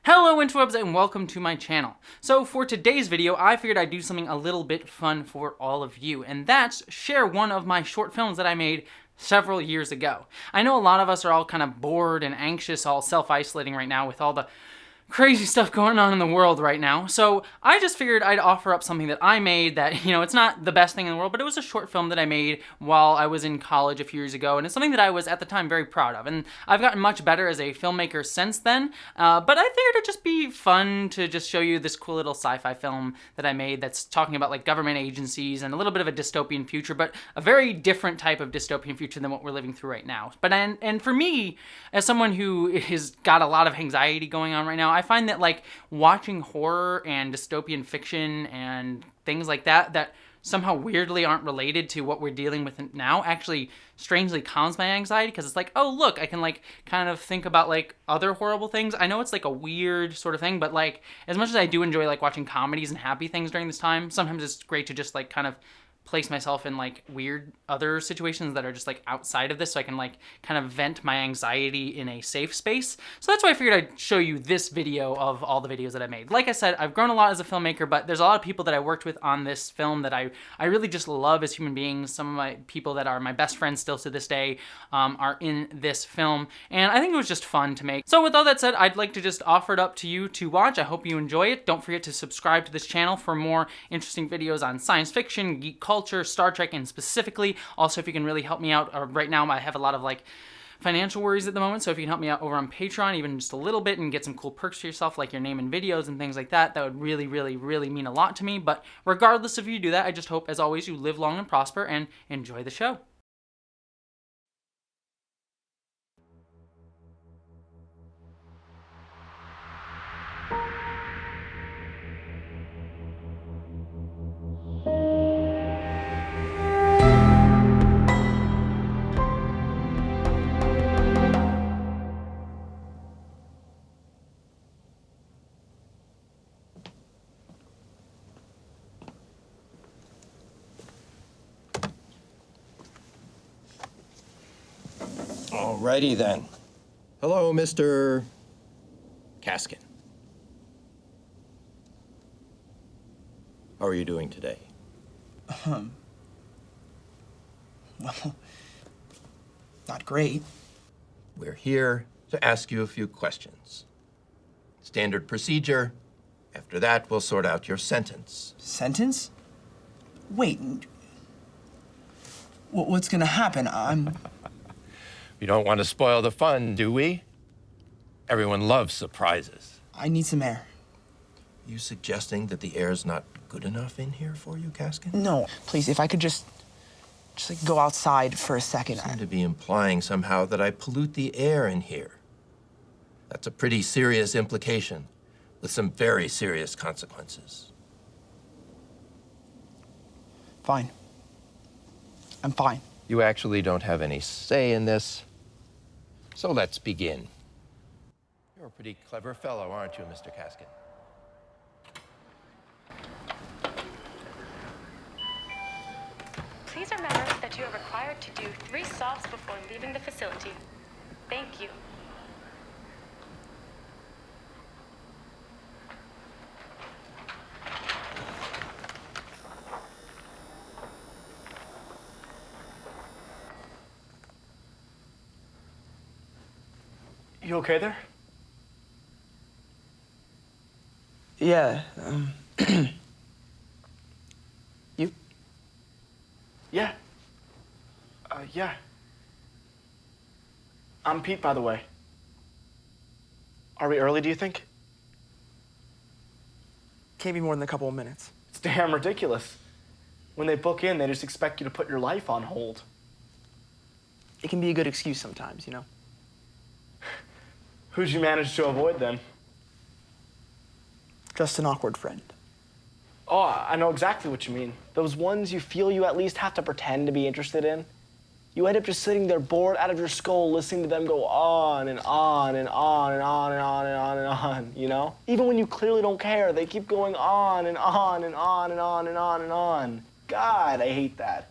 Hello interwebs and welcome to my channel. So for today's video, I figured I'd do something a little bit fun for all of you, and that's share one of my short films that I made several years ago. I know a lot of us are all kind of bored and anxious, all self-isolating right now with all the crazy stuff going on in the world right now. So I just figured I'd offer up something that I made that, it's not the best thing in the world, but it was a short film that I made while I was in college a few years ago, and it's something that I was at the time very proud of. And I've gotten much better as a filmmaker since then, but I figured it'd just be fun to just show you this cool little sci-fi film that I made that's talking about like government agencies and a little bit of a dystopian future, but a very different type of dystopian future than what we're living through right now. But and for me, as someone who has got a lot of anxiety going on right now, I find that like watching horror and dystopian fiction and things like that somehow weirdly aren't related to what we're dealing with now actually strangely calms my anxiety, because it's like, oh look, I can like kind of think about like other horrible things. I know it's like a weird sort of thing, but like as much as I do enjoy like watching comedies and happy things during this time, sometimes it's great to just like kind of place myself in like weird other situations that are just like outside of this, so I can like kind of vent my anxiety in a safe space. So that's why I figured I'd show you this video of all the videos that I made. Like I said, I've grown a lot as a filmmaker, but there's a lot of people that I worked with on this film that I really just love as human beings. Some of my people that are my best friends still to this day are in this film, and I think it was just fun to make. So with all that said, I'd like to just offer it up to you to watch. I hope you enjoy it. Don't forget to subscribe to this channel for more interesting videos on science fiction, geek culture, Star Trek, and specifically. Also, if you can really help me out, right now I have a lot of like financial worries at the moment, so if you can help me out over on Patreon even just a little bit and get some cool perks for yourself like your name in videos and things like that, that would really mean a lot to me. But regardless if you do that, I just hope as always you live long and prosper and enjoy the show. Alrighty then. Hello, Mr. Kaskin. How are you doing today? Well, not great. We're here to ask you a few questions. Standard procedure. After that, we'll sort out your sentence. Sentence? Wait. What's gonna happen? We don't want to spoil the fun, do we? Everyone loves surprises. I need some air. Are you suggesting that the air's not good enough in here for you, Kaskin? No, please, if I could just like go outside for a second. You seem to be implying somehow that I pollute the air in here. That's a pretty serious implication, with some very serious consequences. Fine. I'm fine. You actually don't have any say in this, so let's begin. You're a pretty clever fellow, aren't you, Mr. Kaskin? Please remember that you are required to do 3 stops before leaving the facility. Thank you. You okay there? Yeah, You? Yeah. Yeah. I'm Pete, by the way. Are we early, do you think? Can't be more than a couple of minutes. It's damn ridiculous. When they book in, they just expect you to put your life on hold. It can be a good excuse sometimes, you know? Who'd you manage to avoid, then? Just an awkward friend. Oh, I know exactly what you mean. Those ones you feel you at least have to pretend to be interested in. You end up just sitting there bored out of your skull listening to them go on and on and on and on and on and on and on, you know? Even when you clearly don't care, they keep going on and on and on and on and on and on. God, I hate that.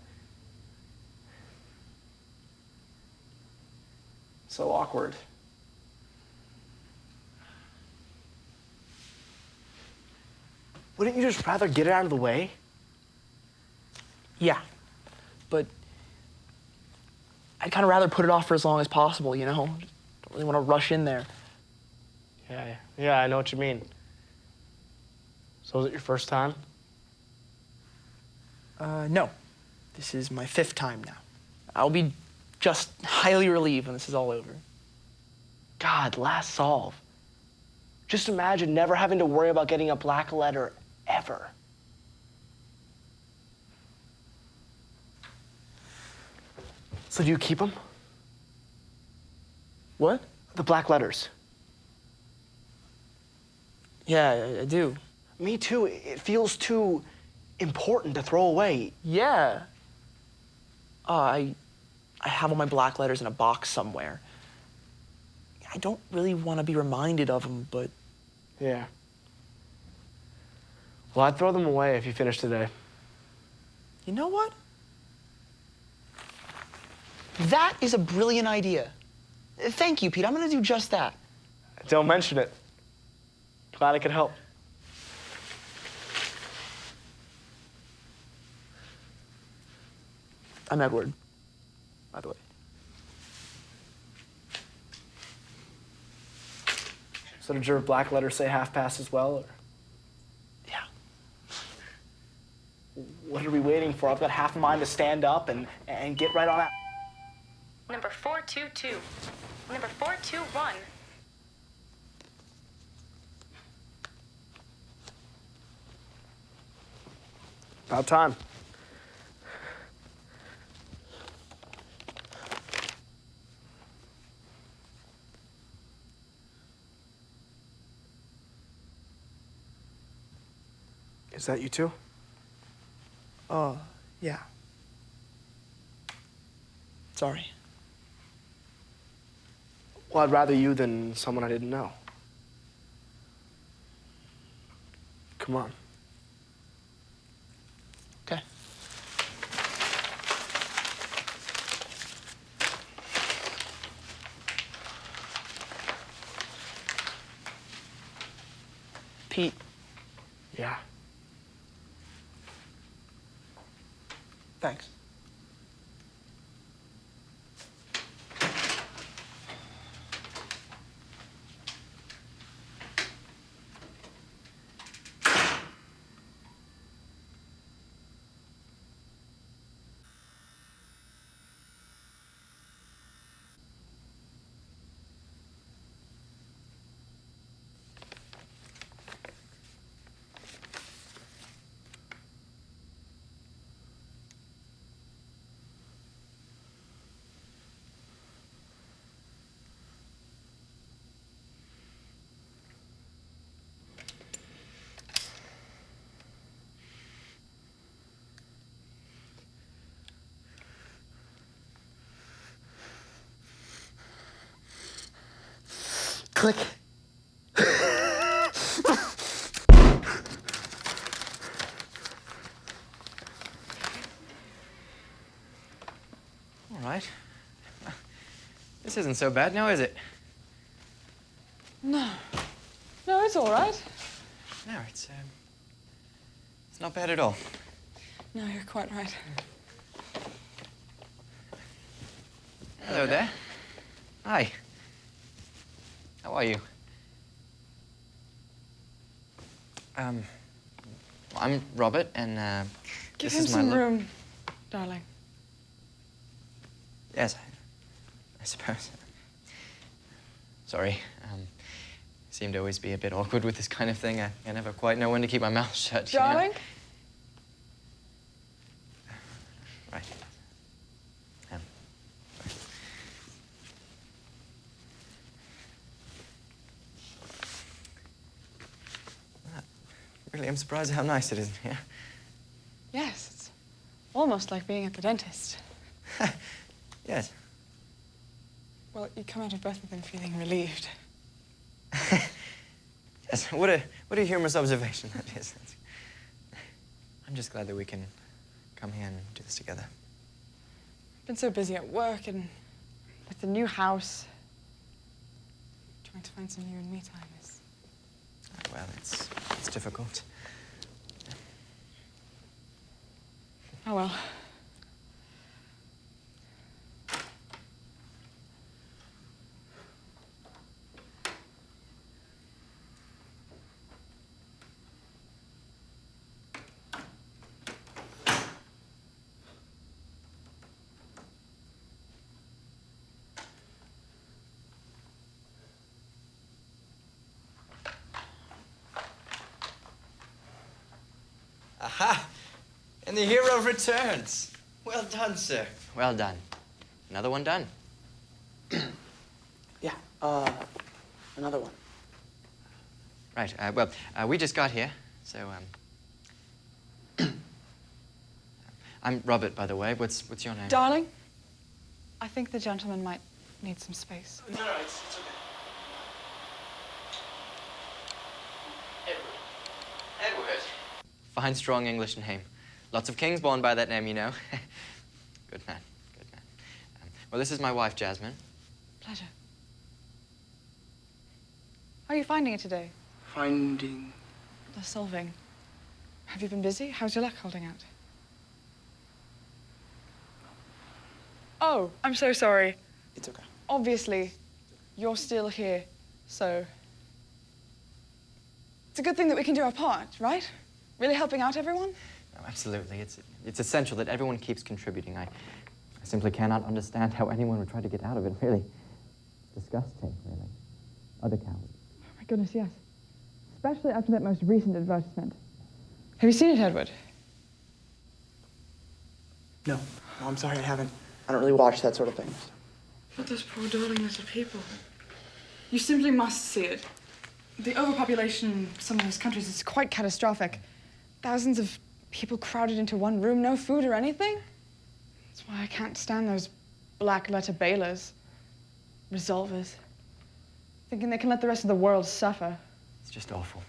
So awkward. Wouldn't you just rather get it out of the way? Yeah, but I'd kind of rather put it off for as long as possible, you know? Don't really want to rush in there. Yeah, I know what you mean. So is it your first time? No. This is my 5th time now. I'll be just highly relieved when this is all over. God, last solve. Just imagine never having to worry about getting a black letter ever. So do you keep them? What? The black letters. Yeah, I do. Me too. It feels too important to throw away. Yeah. I have all my black letters in a box somewhere. I don't really want to be reminded of them, but... Yeah. Well, I'd throw them away if you finish today. You know what? That is a brilliant idea. Thank you, Pete. I'm going to do just that. Don't mention it. Glad I could help. I'm Edward, by the way. So did your black letter say half-past as well? Or? Yeah. What are we waiting for? I've got half a mind to stand up and get right on it. Number 422. Number 421. About time. Is that you too? Yeah. Sorry. Well, I'd rather you than someone I didn't know. Come on. Okay. Pete. Yeah. Thanks. Click. All right. This isn't so bad now, is it? No. No, it's all right. No, it's not bad at all. No, you're quite right. Hello there. Hi. How are you? I'm Robert, and Give this him is my some room, darling. Yes, I suppose. Sorry. Seem to always be a bit awkward with this kind of thing. I never quite know when to keep my mouth shut. you know? Darling? Right. Really, I'm surprised how nice it is in here. Yes, it's almost like being at the dentist. Yes. Well, you come out of both of them feeling relieved. Yes, what a humorous observation that is. I'm just glad that we can come here and do this together. I've been so busy at work and with the new house. Trying to find some you and me time is... Well, it's difficult. Oh well. Aha! And the hero returns. Well done, sir. Well done. Another one done. Yeah, another one. Right, well, we just got here, so, I'm Robert, by the way. What's your name? Darling, I think the gentleman might need some space. No, it's okay. Edward. Fine, strong English name. Lots of kings born by that name, you know. Good man, good man. Well, this is my wife, Jasmine. Pleasure. How are you finding it today? Finding... The solving. Have you been busy? How's your luck holding out? Oh, I'm so sorry. It's okay. Obviously, you're still here, so... It's a good thing that we can do our part, right? Really helping out everyone? No, absolutely. It's essential that everyone keeps contributing. I simply cannot understand how anyone would try to get out of it, really. Disgusting, really. Other cowards. Oh my goodness, yes. Especially after that most recent advertisement. Have you seen it, Edward? No, I'm sorry, I haven't. I don't really watch that sort of thing. But those poor darling little people. You simply must see it. The overpopulation in some of those countries is quite catastrophic. Thousands of people crowded into one room, no food or anything. That's why I can't stand those black letter bailers, resolvers, thinking they can let the rest of the world suffer. It's just awful.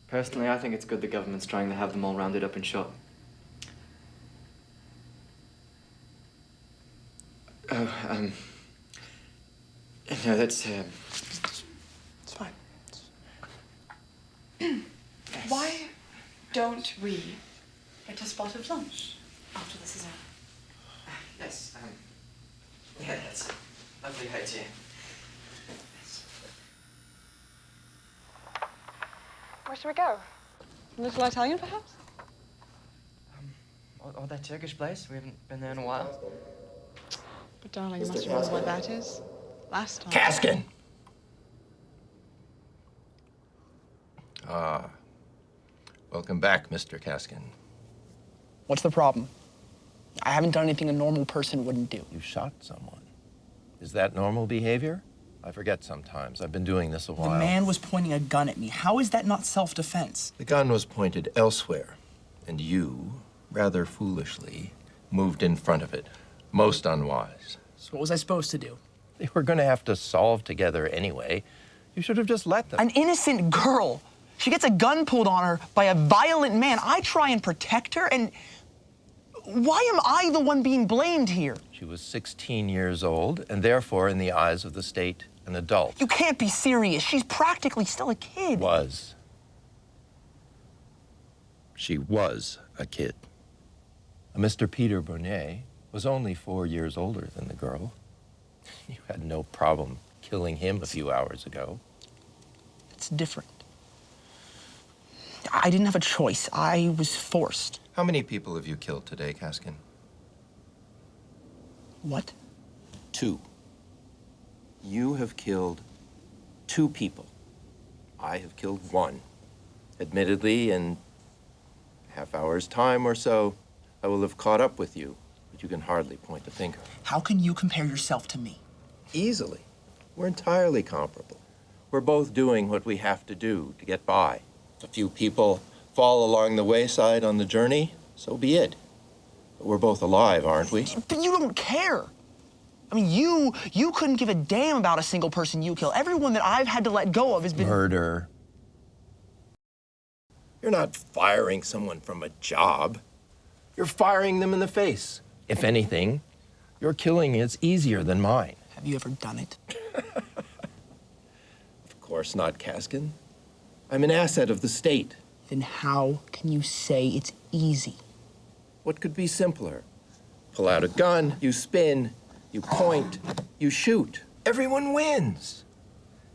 Personally, I think it's good the government's trying to have them all rounded up and shot. Oh, no, that's, It's fine. Why don't we get a spot of lunch after this is over? Yes, yeah, that's a lovely idea. Where should we go? A little Italian, perhaps? Or that Turkish place. We haven't been there in a while. But darling, you must remember what that is. Last time. Kaskin! Ah. Welcome back, Mr. Kaskin. What's the problem? I haven't done anything a normal person wouldn't do. You shot someone. Is that normal behavior? I forget sometimes. I've been doing this a while. The man was pointing a gun at me. How is that not self-defense? The gun was pointed elsewhere, and you, rather foolishly, moved in front of it. Most unwise. So what was I supposed to do? They were going to have to solve together anyway. You should have just let them. An innocent girl. She gets a gun pulled on her by a violent man. I try and protect her, and why am I the one being blamed here? She was 16 years old, and therefore, in the eyes of the state, an adult. You can't be serious. She's practically still a kid. Was. She was a kid. Mr. Peter Bernier was only 4 years older than the girl. You had no problem killing him a few hours ago. It's different. I didn't have a choice. I was forced. How many people have you killed today, Kaskin? What? 2. You have killed 2 people. I have killed 1. Admittedly, in a half hour's time or so, I will have caught up with you, but you can hardly point the finger. How can you compare yourself to me? Easily. We're entirely comparable. We're both doing what we have to do to get by. A few people fall along the wayside on the journey, so be it. But we're both alive, aren't we? But you don't care. I mean, you couldn't give a damn about a single person you kill. Everyone that I've had to let go of has been... Murder. You're not firing someone from a job. You're firing them in the face. If anything, your killing is easier than mine. Have you ever done it? Of course not, Kaskin. I'm an asset of the state. Then how can you say it's easy? What could be simpler? Pull out a gun, you spin, you point, you shoot. Everyone wins.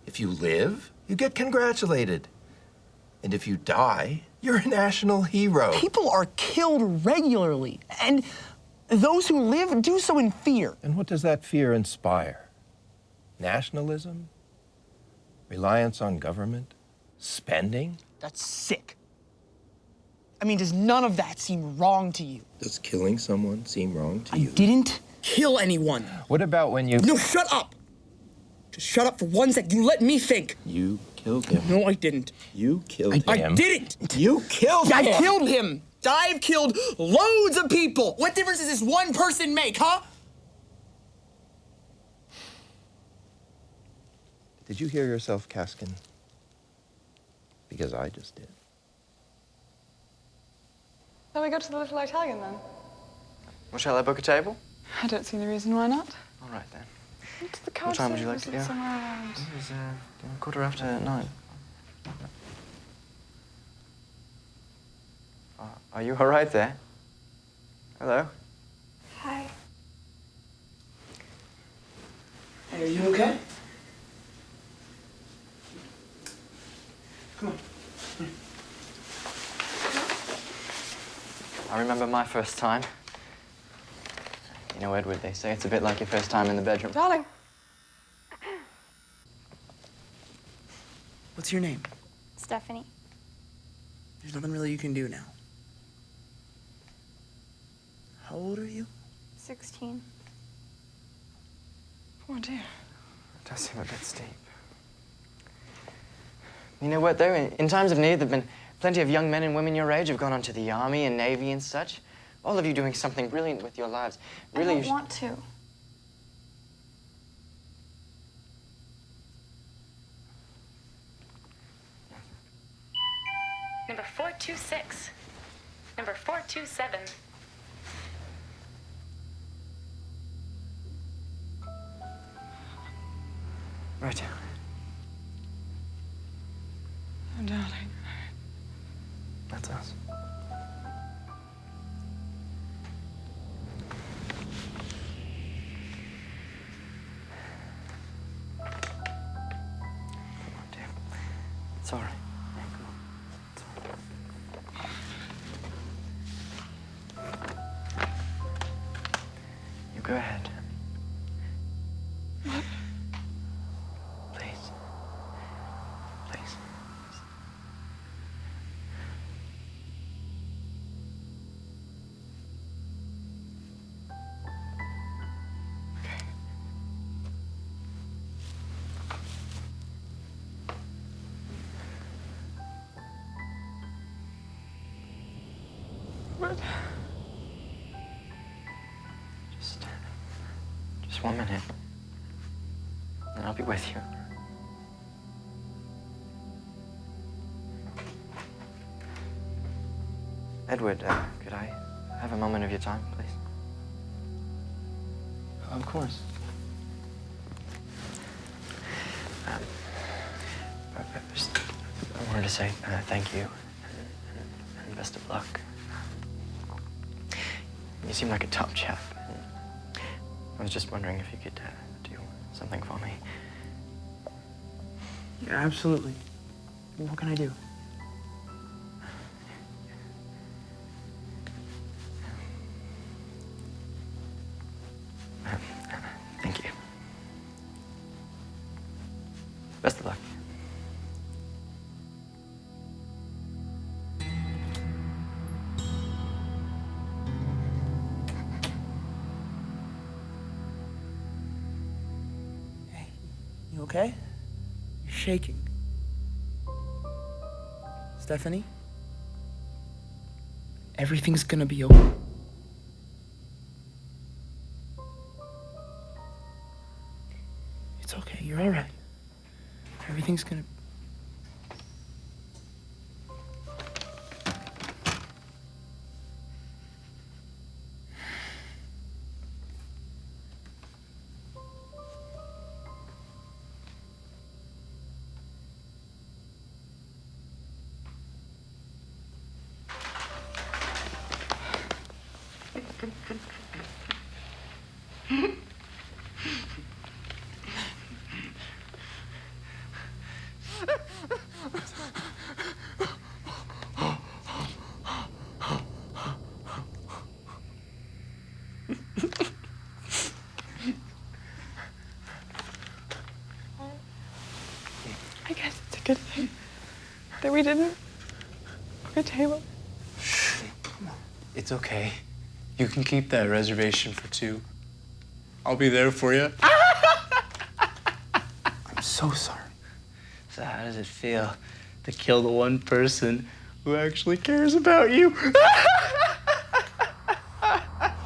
If you live, you get congratulated. And if you die, you're a national hero. People are killed regularly, and those who live do so in fear. And what does that fear inspire? Nationalism? Reliance on government? Spending? That's sick. I mean, does none of that seem wrong to you? Does killing someone seem wrong to you? I didn't kill anyone. What about when you... No, shut up! Just shut up for 1 sec. You let me think. You killed him. No, I didn't. You killed him. I didn't. You killed him. I killed him. I've killed loads of people. What difference does this one person make, huh? Did you hear yourself, Kaskin? Because I just did. Then we go to the Little Italian then. Well, shall I book a table? I don't see any reason why not. All right, then. It's the couch. What time would you like to go? Somewhere around. It's 9:15. Are you all right there? Hello? Hi. Hey, are you okay? Come on. I remember my first time. You know, Edward, they say it's a bit like your first time in the bedroom. Darling. What's your name? Stephanie. There's nothing really you can do now. How old are you? 16. Oh dear. It does seem a bit steep. You know what, though? In times of need, there have been plenty of young men and women your age who've gone on to the Army and Navy and such. All of you doing something brilliant with your lives. Really, I don't want to. Number 426. Number 427. Right. Oh, darling. That's us. Come on, dear. It's all right. Come on. It's all right. You go ahead. What? Please. Please. Okay. What? Just 1 minute. And I'll be with you. Edward, could I have a moment of your time, please? Of course. I wanted to say thank you and best of luck. You seem like a top chap. I was just wondering if you could do something for me. Yeah, absolutely. What can I do? Thank you. Best of luck. Hey, you okay? You're shaking. Stephanie? Everything's gonna be okay. It's okay, you're all right. Everything's gonna... I guess it's a good thing that we didn't book a table. It's okay. You can keep that reservation for 2. I'll be there for you. I'm so sorry. So how does it feel to kill the one person who actually cares about you?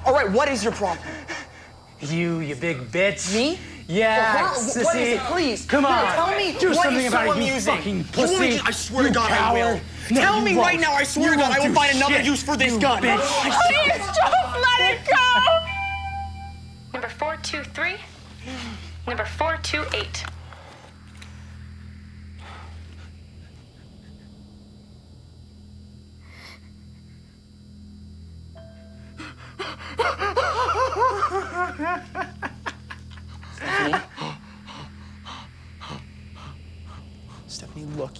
All right, what is your problem? You big bitch. Me? Yeah, Well, sissy. what is it, please? Come on. Tell me Do what something is about so it, you amusing. fucking pussy. I swear to You God, I will. coward. No, Tell you me won't. right now, I swear You to God, won't I will do find another shit, use for this you gun. bitch. Please don't let it go! Number 423. Number 428. Stephanie? Stephanie, look.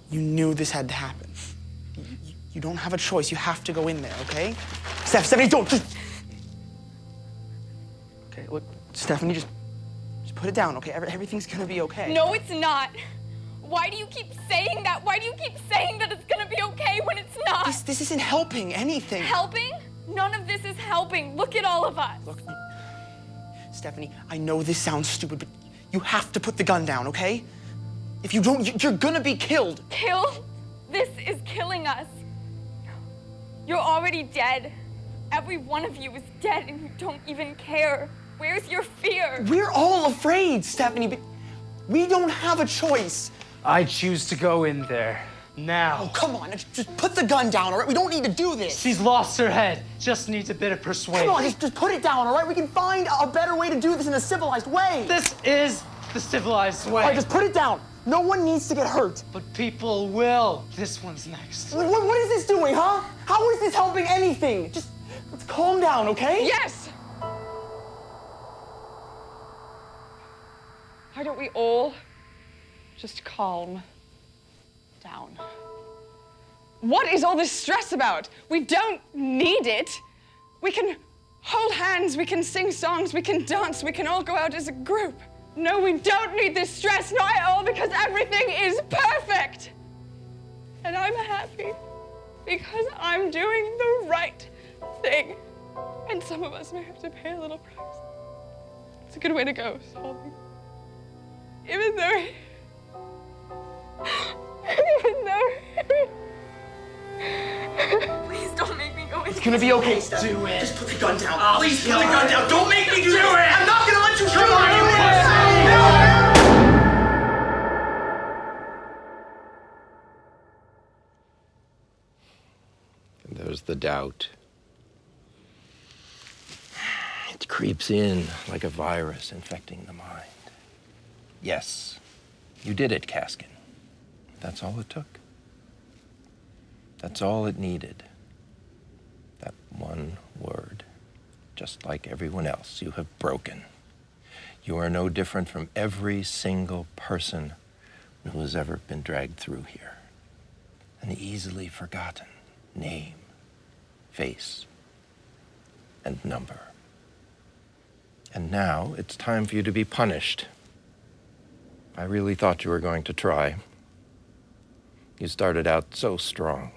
You knew this had to happen. You don't have a choice. You have to go in there, okay? Stephanie, don't just... Okay, look, Stephanie, just put it down, okay? Everything's gonna be okay. No, it's not. Why do you keep saying that? Why do you keep saying that it's gonna be okay when it's not? This isn't helping anything. Helping? None of this is helping. Look at all of us. Look, Stephanie, I know this sounds stupid, but you have to put the gun down, okay? If you don't, you're gonna be killed. Kill? This is killing us. You're already dead. Every one of you is dead and you don't even care. Where's your fear? We're all afraid, Stephanie, but we don't have a choice. I choose to go in there. Now. Oh, come on, just put the gun down, all right? We don't need to do this. She's lost her head. Just needs a bit of persuasion. Come on, just put it down, all right? We can find a better way to do this in a civilized way. This is the civilized way. All right, just put it down. No one needs to get hurt. But people will. This one's next. What is this doing, huh? How is this helping anything? Just let's calm down, okay? Yes! Why don't we all just calm down? What is all this stress about? We don't need it. We can hold hands, we can sing songs, we can dance, we can all go out as a group. No, we don't need this stress, not at all, because everything is perfect. And I'm happy because I'm doing the right thing. And some of us may have to pay a little price. It's a good way to go, Solomon. Even though... Please don't make me go in. It's gonna be okay, Steph. Do it. Just put the gun down. Please put do the gun it. down. Don't make me do Do this. it. I'm not gonna let you Come do on, you And there's the doubt. It creeps in like a virus infecting the mind. Yes, you did it, Caskin. That's all it took. That's all it needed. That one word. Just like everyone else, you have broken. You are no different from every single person who has ever been dragged through here. An easily forgotten name, face, and number. And now it's time for you to be punished. I really thought you were going to try. You started out so strong.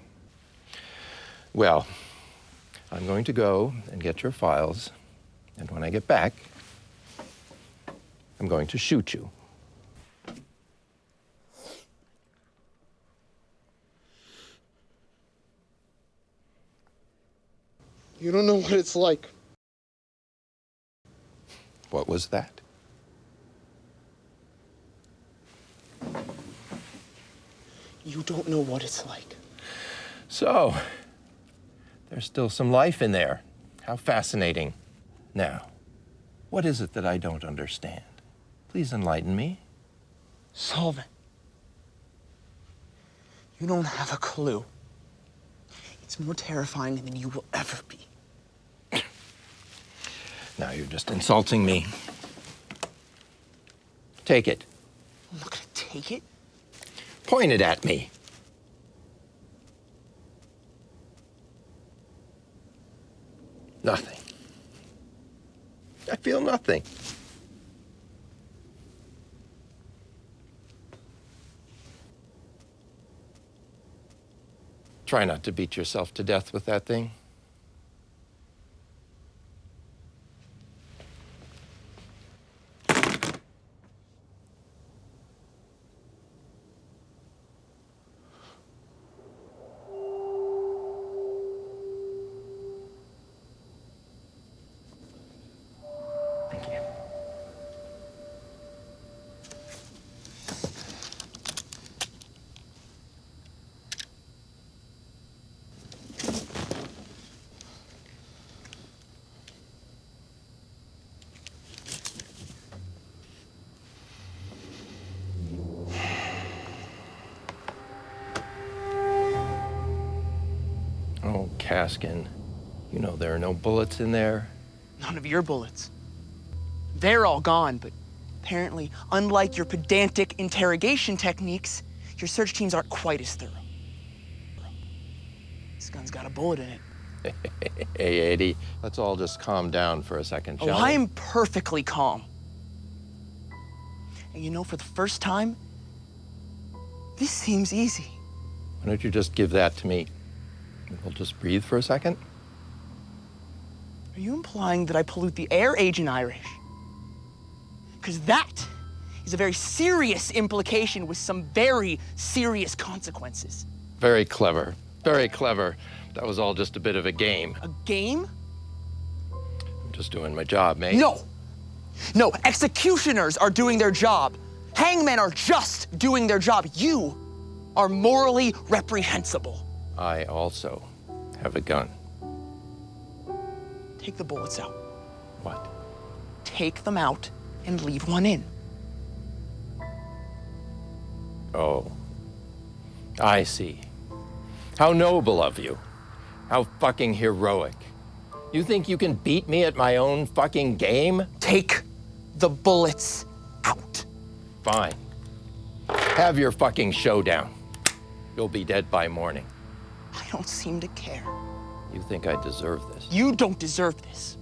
Well, I'm going to go and get your files, and when I get back, I'm going to shoot you. You don't know what it's like. What was that? You don't know what it's like. So, there's still some life in there. How fascinating. Now, what is it that I don't understand? Please enlighten me. Solvent. You don't have a clue. It's more terrifying than you will ever be. Now you're just insulting me. Take it. I'm not gonna take it. Point it at me. Nothing. I feel nothing. Try not to beat yourself to death with that thing. Thank you. Oh, Kaskin, you know there are no bullets in there. None of your bullets. They're all gone, but apparently, unlike your pedantic interrogation techniques, your search teams aren't quite as thorough. This gun's got a bullet in it. Hey, Eddie, let's all just calm down for a second, shall we? I am perfectly calm. And you know, for the first time, this seems easy. Why don't you just give that to me? We'll just breathe for a second. Are you implying that I pollute the air, Agent Irish? Because that is a very serious implication with some very serious consequences. Very clever. Very clever. That was all just a bit of a game. A game? I'm just doing my job, mate. No. No, executioners are doing their job. Hangmen are just doing their job. You are morally reprehensible. I also have a gun. Take the bullets out. What? Take them out and leave one in. Oh, I see. How noble of you. How fucking heroic. You think you can beat me at my own fucking game? Take the bullets out. Fine. Have your fucking showdown. You'll be dead by morning. I don't seem to care. You think I deserve this? You don't deserve this.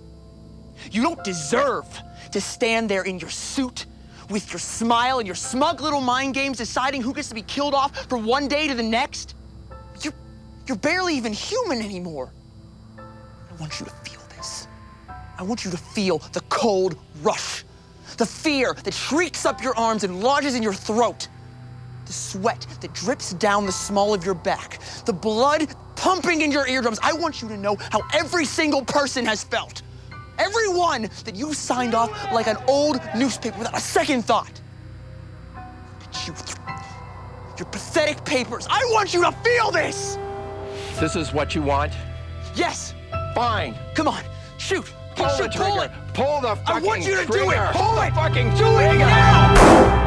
You don't deserve to stand there in your suit with your smile and your smug little mind games deciding who gets to be killed off from one day to the next. You're barely even human anymore. I want you to feel this. I want you to feel the cold rush, the fear that shrieks up your arms and lodges in your throat, the sweat that drips down the small of your back, the blood pumping in your eardrums. I want you to know how every single person has felt. Everyone that you signed off like an old newspaper without a second thought. Look at you with your pathetic papers. I want you to feel this! This is what you want? Yes. Fine. Come on, shoot. Pull the trigger. Pull it. Pull the fucking trigger. I want you to do it. Pull Pull the it. fucking Do trigger. it now.